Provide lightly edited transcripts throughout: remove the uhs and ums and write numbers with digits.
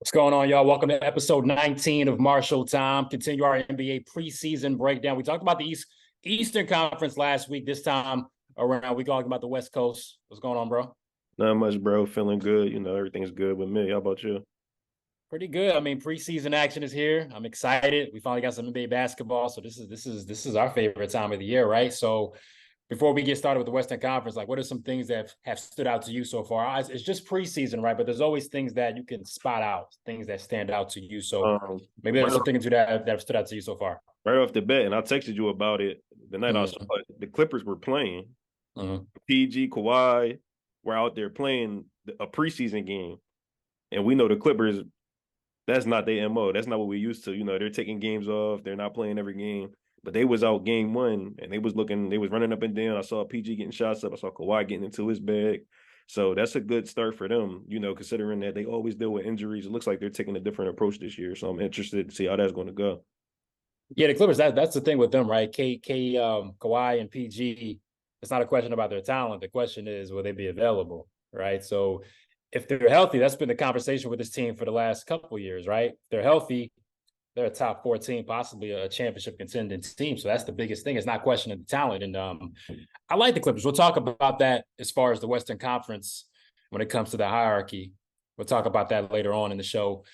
What's going on, y'all? Welcome to episode 19 of Marshall Time. Continue our NBA preseason breakdown. We talked about the Eastern Conference last week. This time around, we talking about the West Coast. What's going on, bro? Not much, bro. Feeling good. Everything's good with me. How about you? Pretty good. I mean, preseason action is here. I'm excited. We finally got some NBA basketball. So this is our favorite time of the year, right? So before we get started with the Western Conference, like what are some things that have stood out to you so far? It's just preseason, right? But there's always things that you can spot out, things that stand out to you. So maybe there's Right off, some things that have stood out to you so far. right off the bat, and I texted you about it the night I saw Mm-hmm. it. The Clippers were playing. Mm-hmm. PG, Kawhi were out there playing a preseason game, and we know the Clippers. That's not their MO. That's not what we used to. They're taking games off. They're not playing every game. But they was out game one, and they was looking. They was running up and down. I saw PG getting shots up. I saw Kawhi getting into his bag. So that's a good start for them, considering that they always deal with injuries. It looks like they're taking a different approach this year. So I'm interested to see how that's going to go. Yeah, the Clippers, that's the thing with them, right? Kawhi and PG, it's not a question about their talent. The question is, will they be available, right? So if they're healthy, that's been the conversation with this team for the last couple of years, right? If they're healthy, they're a top 14, possibly a championship contending team. So that's the biggest thing. It's not questioning the talent. And I like the Clippers. We'll talk about that as far as the Western Conference when it comes to the hierarchy. We'll talk about that later on in the show.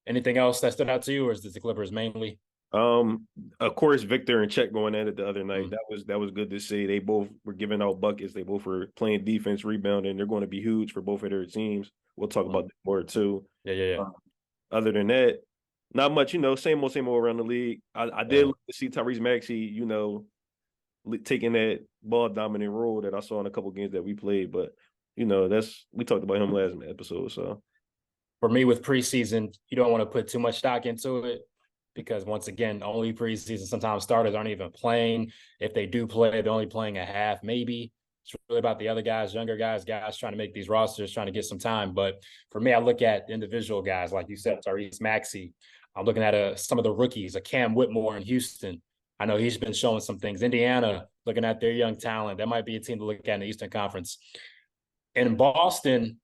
Anything else that stood out to you, or is it the Clippers mainly? Um, of course, Victor and Chet going at it the other night. Mm. That was good to see. They both were giving out buckets. They both were playing defense, rebounding. They're going to be huge for both of their teams. We'll talk about Mm. that more too. Yeah, yeah, yeah. Uh, Other than that, not much. Same old around the league. I did Yeah. like to see Tyrese Maxey. Taking that ball dominant role that I saw in a couple games that we played. But that's we talked about him last episode. So For me, with preseason, you don't want to put too much stock into it because once again, only preseason, sometimes starters aren't even playing. If they do play, they're only playing a half, maybe. It's really about the other guys, younger guys trying to make these rosters, trying to get some time. But for me, I look at individual guys, like you said, Tyrese Maxey. I'm looking at some of the rookies, a Cam Whitmore in Houston. I know he's been showing some things. Indiana, looking at their young talent, that might be a team to look at in the Eastern Conference. In Boston,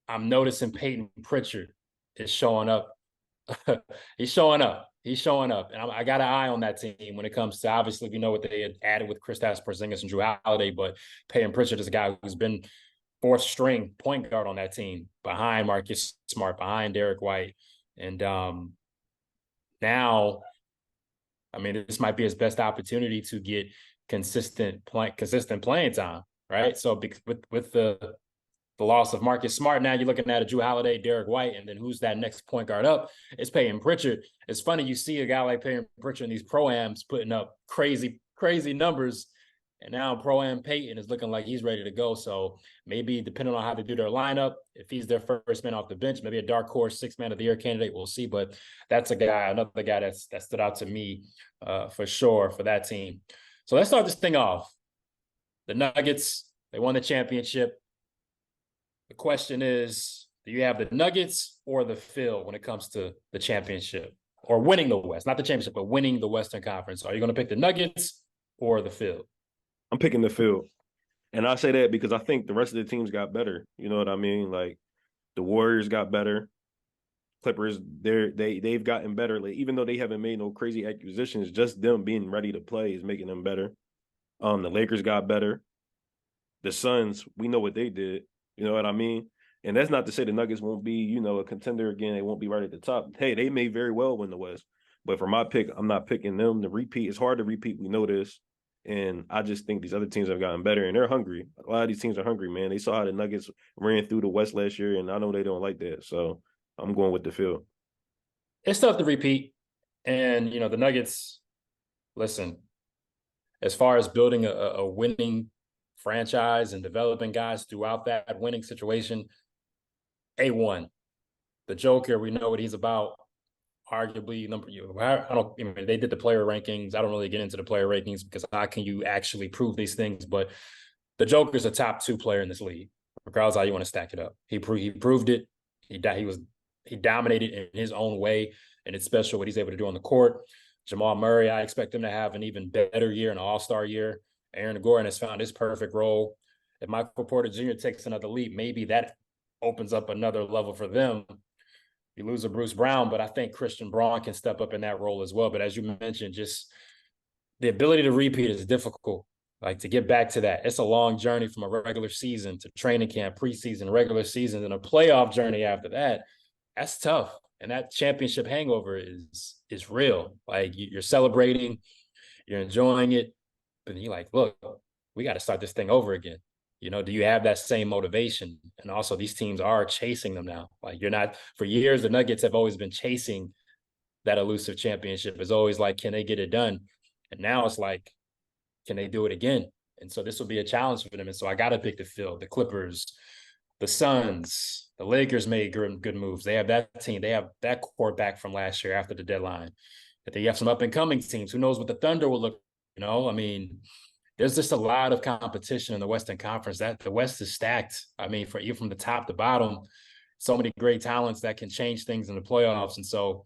I'm noticing Peyton Pritchard is showing up. He's showing up. He's showing up. And I got an eye on that team when it comes to, obviously, we know what they had added with Kristaps Porzingis and Jrue Holiday, but Peyton Pritchard is a guy who's been fourth string point guard on that team behind Marcus Smart, behind Derek White. And now, I mean, this might be his best opportunity to get consistent playing time, right? So with the loss of Marcus Smart. Now you're looking at a Jrue Holiday, Derek White, and then who's that next point guard up? It's Peyton Pritchard. It's funny you see a guy like Peyton Pritchard in these pro-ams putting up crazy, crazy numbers. And now pro-am Peyton is looking like he's ready to go. So maybe depending on how they do their lineup, if he's their first man off the bench, maybe a dark horse 6-man of the year candidate, we'll see. But that's another guy that stood out to me for sure for that team. So let's start this thing off. The Nuggets, they won the championship. The question is, do you have the Nuggets or the Phil when it comes to the championship or winning the West? Not the championship, but winning the Western Conference. Are you going to pick the Nuggets or the Phil? I'm picking the field. And I say that because I think the rest of the teams got better. You know what I mean? Like the Warriors got better. Clippers, they've gotten better. Like, even though they haven't made no crazy acquisitions, just them being ready to play is making them better. The Lakers got better. The Suns, we know what they did. You know what I mean? And that's not to say the Nuggets won't be, a contender again. They won't be right at the top. Hey, they may very well win the West. But for my pick, I'm not picking them to repeat. It's hard to repeat. We know this. And I just think these other teams have gotten better, and they're hungry. A lot of these teams are hungry, man. They saw how the Nuggets ran through the West last year, and I know they don't like that. So I'm going with the field. It's tough to repeat. And, the Nuggets, listen, as far as building a winning franchise and developing guys throughout that winning situation, A1. The Joker, we know what he's about. Arguably, I don't. I mean, they did the player rankings. I don't really get into the player rankings because how can you actually prove these things? But the Joker's a top 2 player in this league, regardless how you want to stack it up. He proved it. He dominated in his own way, and it's special what he's able to do on the court. Jamal Murray, I expect him to have an even better year, an All-Star year. Aaron Gordon has found his perfect role. If Michael Porter Jr. takes another leap, maybe that opens up another level for them. You lose a Bruce Brown, but I think Christian Braun can step up in that role as well. But as you mentioned, just the ability to repeat is difficult. Like to get back to that, it's a long journey from a regular season to training camp, preseason, regular season, and a playoff journey after that. That's tough, and that championship hangover is real. Like you're celebrating, you're enjoying it, but you're like, look, we got to start this thing over again. Do you have that same motivation? And also, these teams are chasing them now. Like you're not. For years, the Nuggets have always been chasing that elusive championship. It's always like, can they get it done? And now it's like, can they do it again? And so this will be a challenge for them. And so I got to pick the field. The Clippers, the Suns, the Lakers made good moves. They have that team. They have that core back from last year after the deadline. That they have some up and coming teams. Who knows what the Thunder will look? I mean, there's just a lot of competition in the Western Conference. That the West is stacked. I mean, for you from the top to bottom, so many great talents that can change things in the playoffs. And so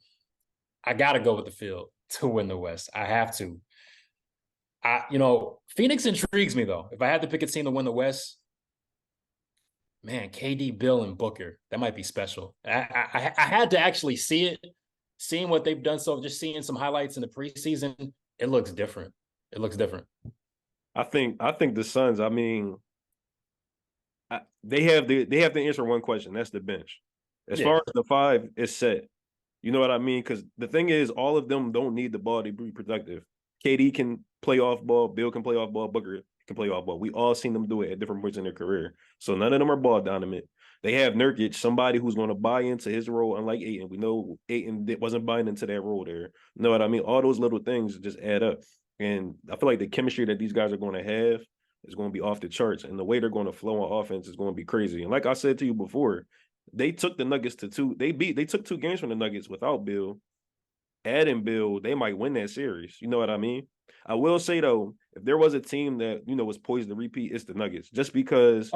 I got to go with the field to win the West. I have to. Phoenix intrigues me though. If I had to pick a team to win the West, man, KD, Bill, and Booker, that might be special. I had to actually see it, seeing what they've done. So just seeing some highlights in the preseason, it looks different. It looks different. I think the Suns. I mean, they have to answer one question. That's the bench. As far as the five is set, you know what I mean? Because the thing is, all of them don't need the ball to be productive. KD can play off ball. Bill can play off ball. Booker can play off ball. We all seen them do it at different points in their career. So none of them are ball dominant. They have Nurkic, somebody who's going to buy into his role, unlike Ayton. We know Ayton wasn't buying into that role there. You know what I mean? All those little things just add up. And I feel like the chemistry that these guys are going to have is going to be off the charts. And the way they're going to flow on offense is going to be crazy. And like I said to you before, they took the Nuggets to two. They took 2 games from the Nuggets without Bill. Adding Bill, they might win that series. You know what I mean? I will say though, if there was a team that was poised to repeat, it's the Nuggets. Just because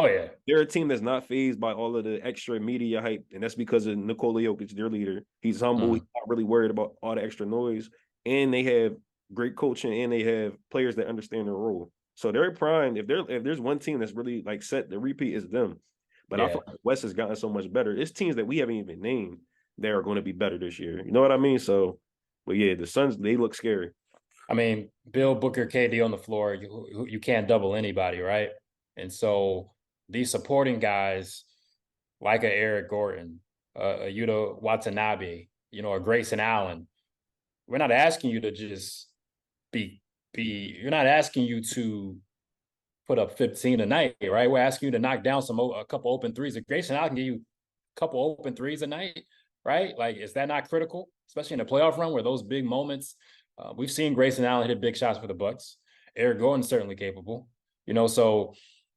they're a team that's not fazed by all of the extra media hype, and that's because of Nikola Jokic, their leader. He's humble. He's not really worried about all the extra noise, and they have great coaching, and they have players that understand their role. So they're primed. If there's one team that's really like set to repeat, it's them. But I feel like West has gotten so much better. It's teams that we haven't even named that are going to be better this year. You know what I mean? So, but yeah, the Suns, they look scary. I mean, Bill, Booker, KD on the floor, you can't double anybody, right? And so these supporting guys, like a Eric Gordon, a Yuta Watanabe, a Grayson Allen, we're not asking you to just you're not asking you to put up 15 a night, right? We're asking you to knock down a couple open threes. If Grayson Allen can give you a couple open threes a night, right? Like, is that not critical, especially in a playoff run where those big moments? We've seen Grayson Allen hit big shots for the Bucks. Eric Gordon's certainly capable. So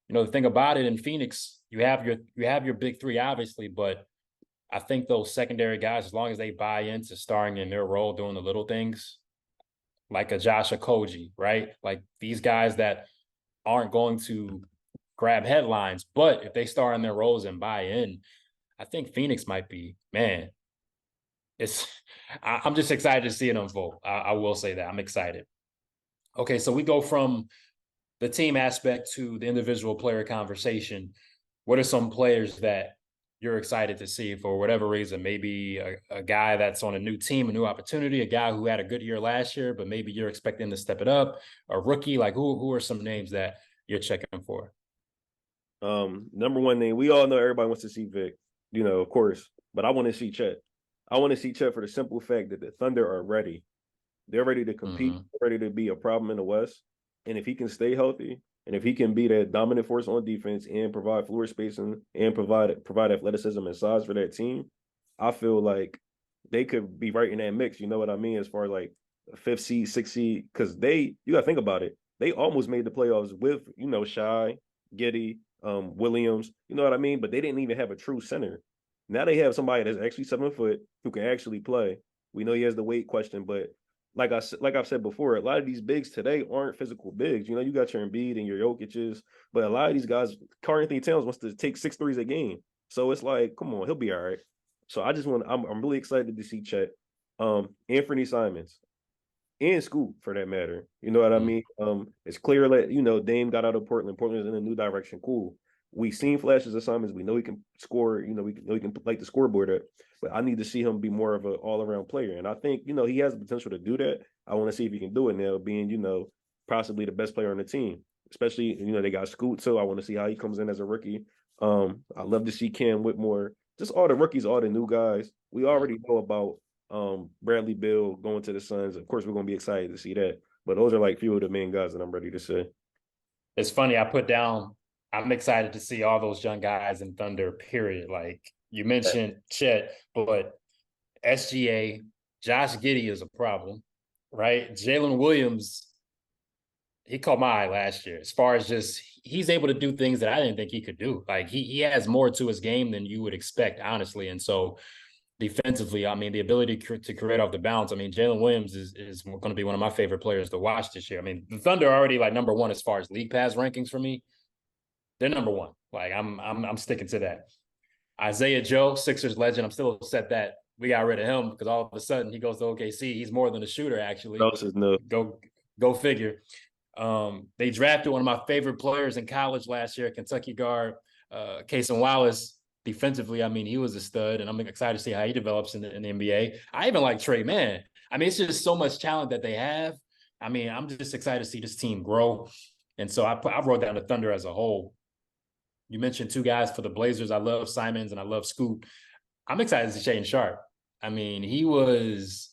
the thing about it in Phoenix, you have your big three, obviously, but I think those secondary guys, as long as they buy into starring in their role, doing the little things, like a Josh Okogie, right? Like these guys that aren't going to grab headlines, but if they star in their roles and buy in, I think Phoenix might be, man. I'm just excited to see it unfold. I will say that I'm excited. Okay, so we go from the team aspect to the individual player conversation. What are some players that you're excited to see for whatever reason? Maybe a guy that's on a new team, a new opportunity, a guy who had a good year last year, but maybe you're expecting to step it up, a rookie. Like who are some names that you're checking for? Number one name, we all know everybody wants to see Vic, of course, but I want to see Chet. I want to see Chet for the simple fact that the Thunder are ready. They're ready to compete, ready to be a problem in the West. And if he can stay healthy, and if he can be that dominant force on defense and provide floor spacing and provide athleticism and size for that team, I feel like they could be right in that mix. You know what I mean? As far as like a 5th seed, 6th seed, because you got to think about it. They almost made the playoffs with, Shai, Giddey, Williams. You know what I mean? But they didn't even have a true center. Now they have somebody that's actually 7 foot who can actually play. We know he has the weight question, but like I've said before, a lot of these bigs today aren't physical bigs. You got your Embiid and your Jokic's, but a lot of these guys, Karl-Anthony Towns wants to take 6 threes a game. So it's like, come on, he'll be all right. So I'm really excited to see Chet. Anthony Simons and Scoot for that matter. You know what I mean? It's clear that, Dame got out of Portland. Portland's in a new direction. Cool. we've seen flashes of Simons. We know he can score. You know, we know he can light the scoreboard up. But I need to see him be more of an all-around player. And I think, you know, he has the potential to do that. I want to see if he can do it now, being, you know, possibly the best player on the team. Especially, you know, they got Scoot too. I want to see how he comes in as a rookie. I love to see Cam Whitmore, just all the rookies, all the new guys. We already know about Bradley Beal going to the Suns. Of course, we're gonna be excited to see that. But those are like few of the main guys that I'm ready to say. It's funny, I put down, I'm excited to see all those young guys in Thunder, period. Like you mentioned Chet, but SGA, Josh Giddey is a problem, right? Jalen Williams, he caught my eye last year as far as just he's able to do things that I didn't think he could do. Like he has more to his game than you would expect, honestly. And so defensively, I mean, the ability to create off the bounce. I mean, Jalen Williams is going to be one of my favorite players to watch this year. I mean, the Thunder are already like number one as far as league pass rankings for me. They're number one. Like I'm sticking to that. Isaiah Joe, Sixers legend. I'm still upset that we got rid of him because all of a sudden he goes to OKC. He's more than a shooter, actually. No. Go figure. They drafted one of my favorite players in college last year, Kentucky guard, Cason Wallace. Defensively, I mean, he was a stud, and I'm excited to see how he develops in the NBA. I even like Trey Mann. I mean, it's just so much talent that they have. I mean, I'm just excited to see this team grow. And so I wrote down the Thunder as a whole. You mentioned two guys for the Blazers. I love Simons and I love Scoot. I'm excited to see Shaedon Sharpe. I mean, he was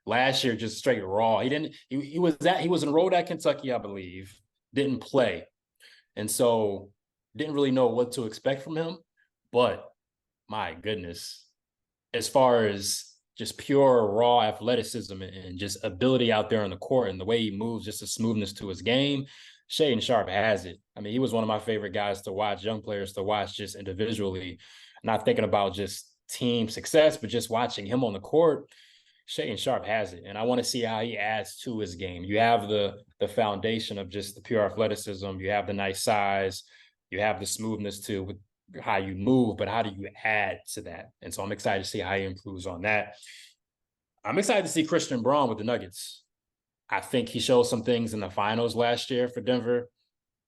last year just straight raw. He was enrolled at Kentucky, I believe, didn't play. And so didn't really know what to expect from him. But my goodness, as far as just pure raw athleticism and just ability out there on the court and the way he moves, just a smoothness to his game, Shaedon Sharpe has it. I mean, he was one of my favorite guys to watch, young players to watch just individually, not thinking about just team success, but just watching him on the court. Shaedon Sharpe has it, and I want to see how he adds to his game. You have the foundation of just the pure athleticism. You have the nice size. You have the smoothness too with how you move, but how do you add to that? And so I'm excited to see how he improves on that. I'm excited to see Christian Braun with the Nuggets. I think he showed some things in the finals last year for Denver.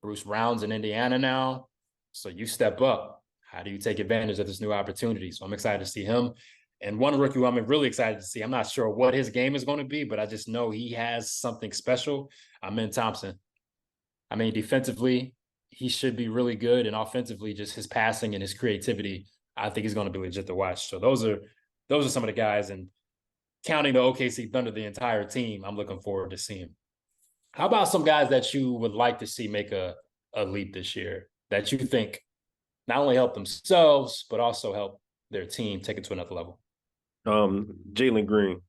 Bruce Brown's in Indiana now. So you step up. How do you take advantage of this new opportunity? So I'm excited to see him. And one rookie who I'm really excited to see, I'm not sure what his game is going to be, but I just know he has something special. Amen Thompson. I mean, defensively, he should be really good. And offensively, just his passing and his creativity, I think he's going to be legit to watch. So those are some of the guys. And counting the OKC Thunder, the entire team, I'm looking forward to seeing. How about some guys that you would like to see make a leap this year that you think not only help themselves, but also help their team take it to another level? Jalen Green.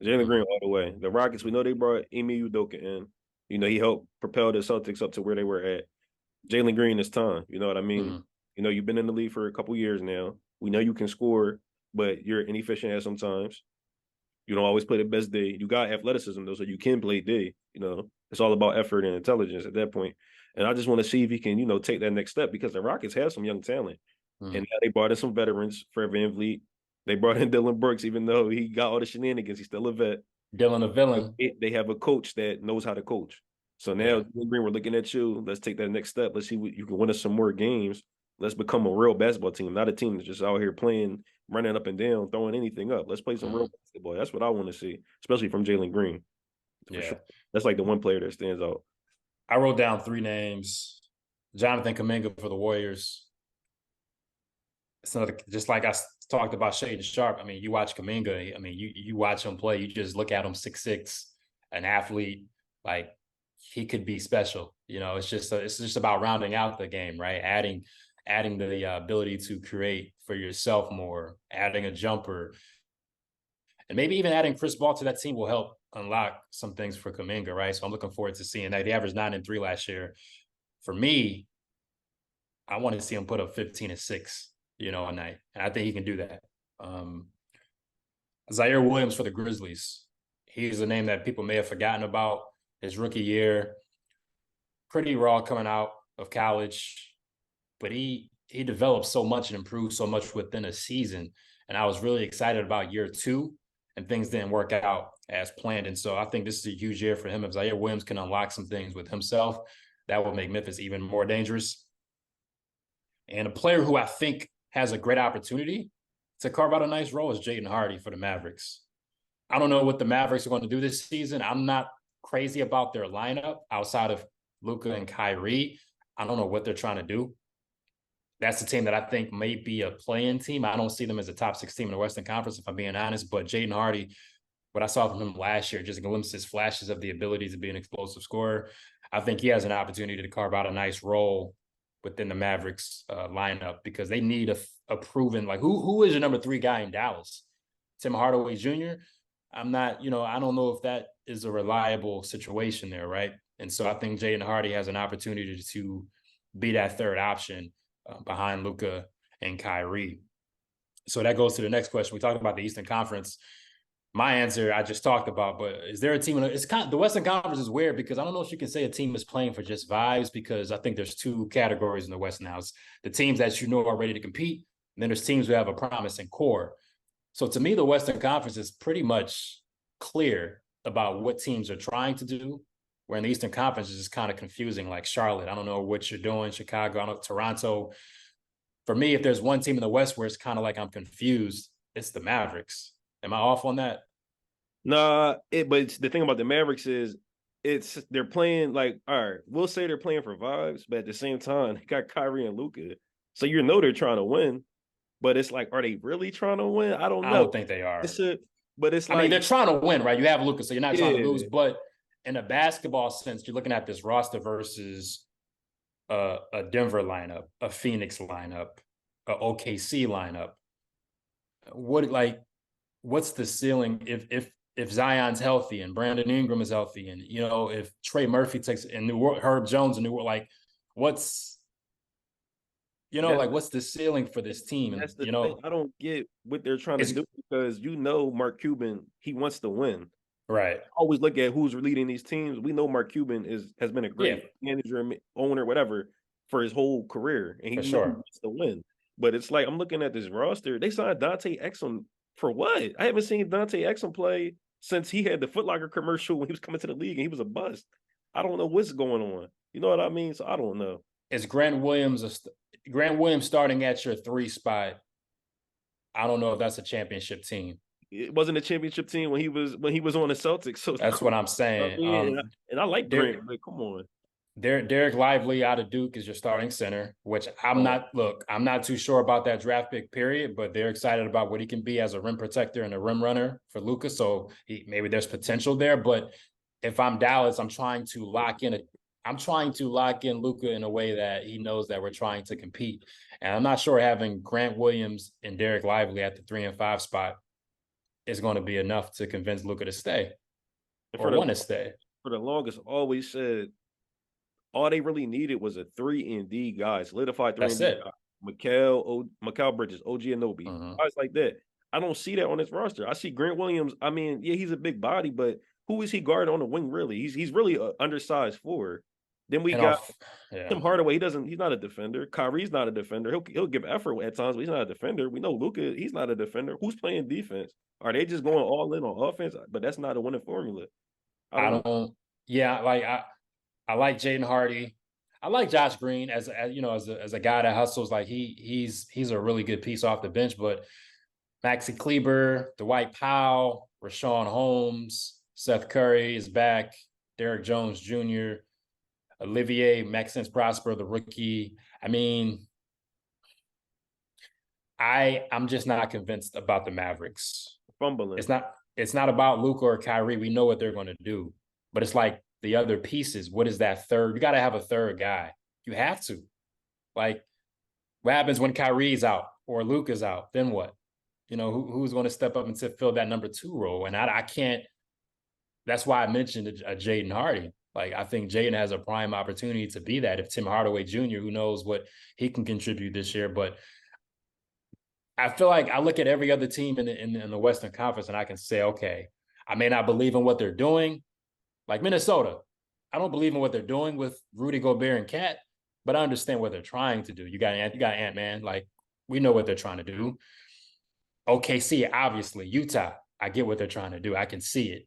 Jalen Green all the way. The Rockets, we know they brought Ime Udoka in. You know, he helped propel the Celtics up to where they were at. Jalen Green is time. You know what I mean? Mm-hmm. You know, you've been in the league for a couple years now. We know you can score, but you're inefficient at sometimes. You don't always play the best day. You got athleticism, though, so you can play day. You know, it's all about effort and intelligence at that point. And I just want to see if he can, you know, take that next step because the Rockets have some young talent. Mm-hmm. And they brought in some veterans, Fred VanVleet. They brought in Dylan Brooks, even though he got all the shenanigans, he's still a vet. Dylan a villain. They have a coach that knows how to coach. So now, Green, we're looking at you. Let's take that next step. Let's see what you can win us some more games. Let's become a real basketball team, not a team that's just out here playing, running up and down, throwing anything up. Let's play some real basketball. That's what I want to see, especially from Jalen Green. For sure. That's like the one player that stands out. I wrote down 3 names. Jonathan Kuminga for the Warriors. It's another, just like I talked about Shaedon Sharpe. I mean, you watch Kuminga. I mean, you watch him play. You just look at him, 6'6", an athlete. Like, he could be special. You know, it's just about rounding out the game, right? Adding the ability to create for yourself more, adding a jumper, and maybe even adding Chris Paul to that team will help unlock some things for Kuminga, right? So I'm looking forward to seeing that. He averaged 9 and 3 last year. For me, I want to see him put up 15 and 6, you know, a night, and I think he can do that. Zaire Williams for the Grizzlies. He's a name that people may have forgotten about. His rookie year, pretty raw coming out of college, but he developed so much and improved so much within a season. And I was really excited about year 2, and things didn't work out as planned. And so I think this is a huge year for him. If Zaire Williams can unlock some things with himself, that will make Memphis even more dangerous. And a player who I think has a great opportunity to carve out a nice role is Jaden Hardy for the Mavericks. I don't know what the Mavericks are going to do this season. I'm not crazy about their lineup outside of Luka and Kyrie. I don't know what they're trying to do. That's the team that I think may be a play-in team. I don't see them as a top 6 team in the Western Conference, if I'm being honest. But Jaden Hardy, what I saw from him last year, just glimpses, flashes of the ability to be an explosive scorer. I think he has an opportunity to carve out a nice role within the Mavericks lineup, because they need a proven, like, who is your number 3 guy in Dallas? Tim Hardaway Jr.? I'm not, I don't know if that is a reliable situation there, right? And so I think Jaden Hardy has an opportunity to be that third option behind Luka and Kyrie. So that goes to the next question. We talked about the Eastern Conference. My answer I just talked about, but is there a team? It's kind of, the Western Conference is weird because I don't know if you can say a team is playing for just vibes, because I think there's 2 categories in the West now. It's the teams that are ready to compete, and then there's teams who have a promising core. So to me, the Western Conference is pretty much clear about what teams are trying to do, where in the Eastern Conference is just kind of confusing, like Charlotte. I don't know what you're doing. Chicago, I don't know, Toronto. For me, if there's one team in the West where it's kind of like I'm confused, it's the Mavericks. Am I off on that? Nah, but the thing about the Mavericks is they're playing like, all right, we'll say they're playing for vibes, but at the same time, they got Kyrie and Luka. So they're trying to win, but it's like, are they really trying to win? I don't I know. don't think they are. But it's I mean, like, they're trying to win, right? You have Luka, so you're not trying to lose. yeah, But in a basketball sense, you're looking at this roster versus a Denver lineup, a Phoenix lineup, a OKC lineup. What's the ceiling if Zion's healthy and Brandon Ingram is healthy, and if Trey Murphy takes and Herb Jones and like what's that's what's the ceiling for this team? And that's the thing. I don't get what they're trying to it's do, because Mark Cuban, he wants to win. right. Always look at who's leading these teams. We know Mark Cuban has been a Yeah, great manager, owner, whatever, for his whole career, and he for knows he sure. wants to win. But it's like, I'm looking at this roster. They signed Dante Exum for what? I haven't seen Dante Exum play since he had the Foot Locker commercial when he was coming to the league, and he was a bust. I don't know what's going on. You know what I mean? So I don't know. Is Grant Williams starting at your 3 spot? I don't know if that's a championship team. It wasn't a championship team when he was on the Celtics. So That's what I'm I saying. mean, and I like Grant, but come on. Derek Lively out of Duke is your starting center, which I'm not too sure about that draft pick period, but they're excited about what he can be as a rim protector and a rim runner for Luka. So maybe there's potential there. But if I'm Dallas, I'm trying to lock in Luka in a way that he knows that we're trying to compete. And I'm not sure having Grant Williams and Derek Lively at the 3 and 5 spot is going to be enough to convince Luka to stay or want to stay. For the longest, always said all they really needed was a 3-and-D guy, solidified 3-and-D guy. Mikal Bridges, OG Anunoby, guys like that. I don't see that on this roster. I see Grant Williams. I mean, yeah, he's a big body, but who is he guarding on the wing? Really, he's really an undersized forward. Then we got Tim Hardaway. He's not a defender. Kyrie's not a defender. He'll give effort at times, but he's not a defender. We know Luka, he's not a defender. Who's playing defense? Are they just going all in on offense? But that's not a winning formula. I don't. Yeah, like I like Jaden Hardy. I like Josh Green as a guy that hustles. Like he's a really good piece off the bench. But Maxi Kleber, Dwight Powell, Rashawn Holmes, Seth Curry is back. Derrick Jones Jr., Olivier Maxence Prosper, the rookie. I mean, I'm just not convinced about the Mavericks. Fumbling. It's not about Luka or Kyrie. We know what they're going to do, but it's like the other pieces. What is that third? You got to have a third guy. You have to. Like, what happens when Kyrie's out or Luka's out? Then what? Who's going to step up and fill that number 2 role? And I can't. That's why I mentioned a Jaden Hardy. Like, I think Jaden has a prime opportunity to be that. If Tim Hardaway Jr., who knows what he can contribute this year, but I feel like I look at every other team in the Western Conference and I can say, okay, I may not believe in what they're doing. Like Minnesota, I don't believe in what they're doing with Rudy Gobert and Cat, but I understand what they're trying to do. You got Ant-Man. Like, we know what they're trying to do. OKC, obviously. Utah, I get what they're trying to do. I can see it,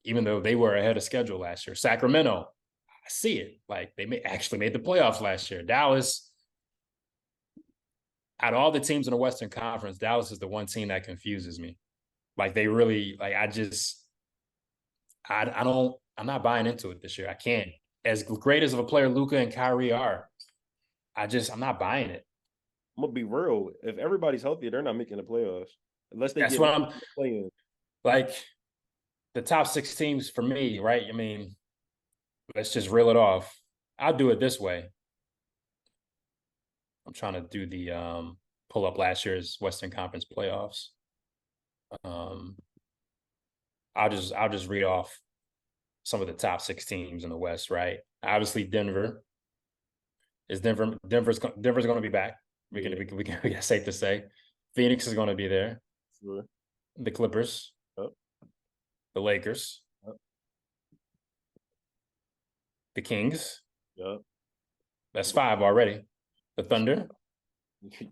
even though they were ahead of schedule last year. Sacramento, I see it. Like, they actually made the playoffs last year. Dallas, out of all the teams in the Western Conference, Dallas is the one team that confuses me. Like they really like I don't I'm not buying into it this year. I can't. As great as of a player Luka and Kyrie are, I'm not buying it. I'm gonna be real. If everybody's healthy, they're not making the playoffs unless they That's get what I'm playing. like. The top 6 teams for me, right? I mean, let's just reel it off. I'll do it this way. I'm trying to do the pull up last year's Western Conference playoffs. Um, I'll just read off some of the top 6 teams in the West, right? Obviously, Denver's going to be back. We can safe to say. Phoenix is going to be there. Sure. The Clippers, the Lakers, the Kings. Yep. That's 5 already. The Thunder,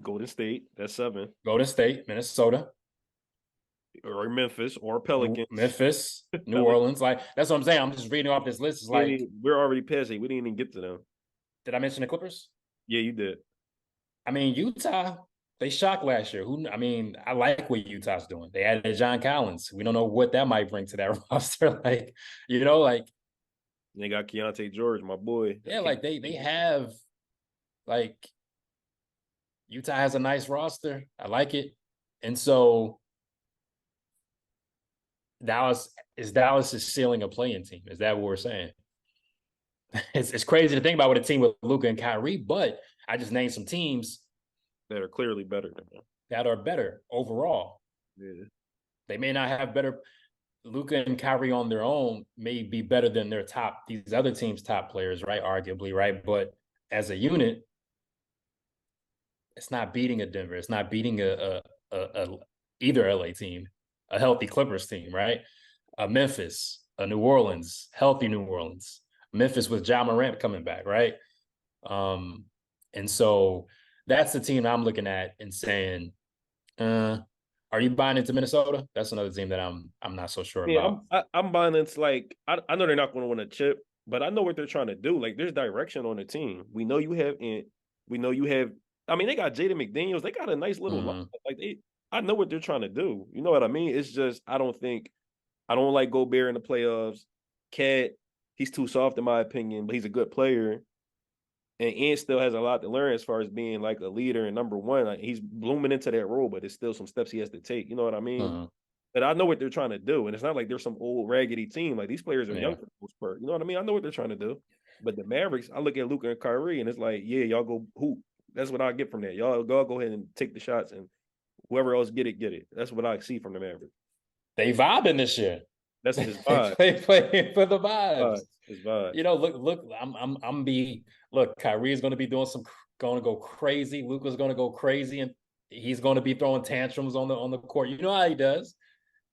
Golden State, that's 7. Golden State, Minnesota, Or Memphis, or Pelicans. Memphis, New Orleans. Like that's what I'm saying. I'm just reading off this list. It's like we're already past it. We didn't even get to them. Did I mention the Clippers? Yeah, you did. I mean, Utah, they shocked last year. I like what Utah's doing. They added John Collins. We don't know what that might bring to that roster. Like, they got Keontae George, my boy. Yeah, like they have like Utah has a nice roster. I like it. And so Dallas' ceiling a playing team. Is that what we're saying? It's crazy to think about with a team with Luka and Kyrie, but I just named some teams that are clearly better than them. That are better overall. Yeah. They may not have better. Luka and Kyrie on their own may be better than these other teams' top players, right? Arguably, right? But as a unit, it's not beating a Denver. It's not beating either LA team, a healthy Clippers team, right? A Memphis, a New Orleans, healthy New Orleans. Memphis with Ja Morant coming back, right? And so that's the team I'm looking at and saying, are you buying into Minnesota? That's another team that I'm not so sure about. I'm buying into like I know they're not going to win a chip, but I know what they're trying to do. Like there's direction on the team. We know you have I mean, they got Jaden McDaniels. They got a nice little line. Like I know what they're trying to do. You know what I mean? It's just I don't like Gobert in the playoffs. Cat, he's too soft in my opinion, but he's a good player. And Ant still has a lot to learn as far as being like a leader and number one. Like he's blooming into that role, but it's still some steps he has to take. You know what I mean? But I know what they're trying to do. And it's not like they're some old raggedy team. Like these players are young for the most part. You know what I mean? I know what they're trying to do. But the Mavericks, I look at Luka and Kyrie, and it's like, yeah, y'all go hoop. That's what I get from that. Y'all go ahead and take the shots, and whoever else get it. That's what I see from the Mavericks. They vibing this year. That's his vibe. They playing for the vibes. His vibe. Look, Kyrie's going to be going to go crazy. Luka's going to go crazy, and he's going to be throwing tantrums on the court. You know how he does,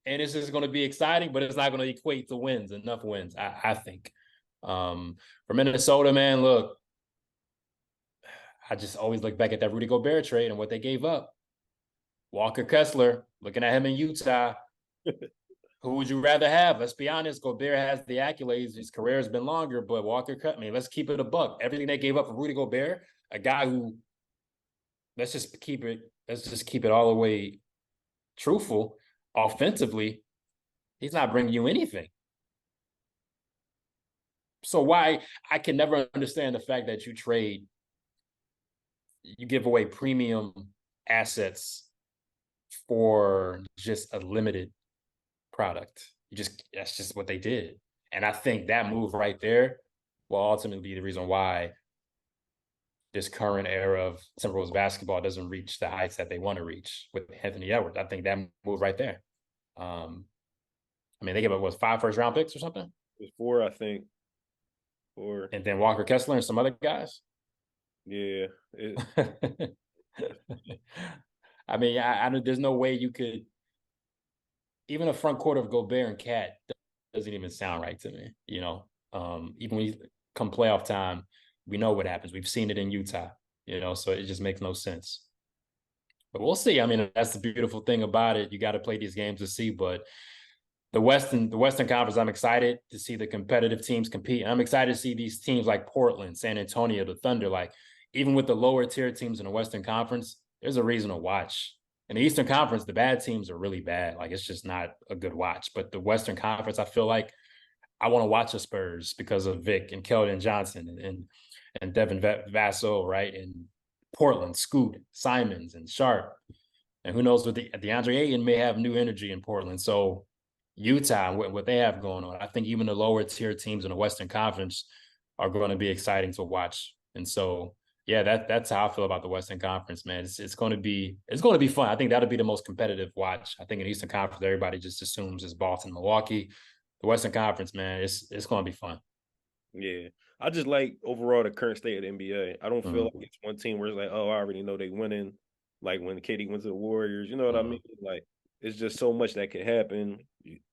and it's just going to be exciting, but it's not going to equate to enough wins. I think. For Minnesota, man, look, I just always look back at that Rudy Gobert trade and what they gave up. Walker Kessler, looking at him in Utah. Who would you rather have? Let's be honest. Gobert has the accolades. His career has been longer, but Walker let's keep it a buck. Everything they gave up for Rudy Gobert, a guy who, let's just keep it all the way truthful. Offensively, he's not bringing you anything. So why I can never understand the fact that you give away premium assets for just a limited product. That's just what they did. And I think that move right there will ultimately be the reason why this current era of Timberwolves basketball doesn't reach the heights that they want to reach with Anthony Edwards. I think that move right there. They gave up 5 first-round picks or something? It was 4, I think. 4. And then Walker Kessler and some other guys? Yeah. There's no way you could. Even a front court of Gobert and Cat doesn't even sound right to me. Even when you come playoff time, we know what happens. We've seen it in Utah. So it just makes no sense. But we'll see. That's the beautiful thing about it. You got to play these games to see. But the Western Conference, I'm excited to see the competitive teams compete. I'm excited to see these teams like Portland, San Antonio, the Thunder. Like even with the lower tier teams in the Western Conference, there's a reason to watch. In the Eastern Conference, the bad teams are really bad. Like it's just not a good watch. But the Western Conference, I feel like I want to watch the Spurs because of Vic and Keldon Johnson and Devin Vassell, right? And Portland, Scoot, Simons, and Sharp. And who knows what DeAndre Ayton may have new energy in Portland. So Utah, what they have going on, I think even the lower tier teams in the Western Conference are going to be exciting to watch. And so, yeah, that's how I feel about the Western Conference, man. It's going to be fun. I think that'll be the most competitive watch. I think in Eastern Conference, everybody just assumes it's Boston, Milwaukee. The Western Conference, man, it's going to be fun. Yeah. I just like overall the current state of the NBA. I don't feel like Mhm. it's one team where it's like, oh, I already know they winning. Like when KD went to the Warriors, you know what I mean? Like it's just so much that could happen.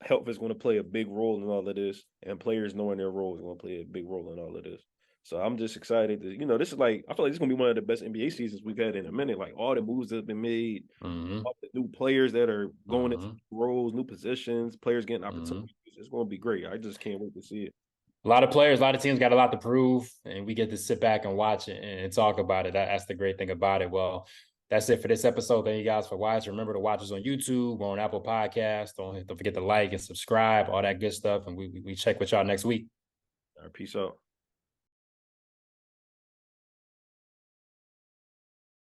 Health is going to play a big role in all of this, and players knowing their role is going to play a big role in all of this. So I'm just excited to, this is like I feel like this is going to be one of the best NBA seasons we've had in a minute. Like all the moves that have been made, Mhm. all the new players that are going into Mhm. roles, new positions, players getting Mhm. opportunities. It's going to be great. I just can't wait to see it. A lot of players, a lot of teams got a lot to prove, and we get to sit back and watch it and talk about it. That's the great thing about it. Well, that's it for this episode. Thank you guys for watching. Remember to watch us on YouTube or on Apple Podcasts. Don't forget to like and subscribe, all that good stuff. And we check with y'all next week. All right, peace out.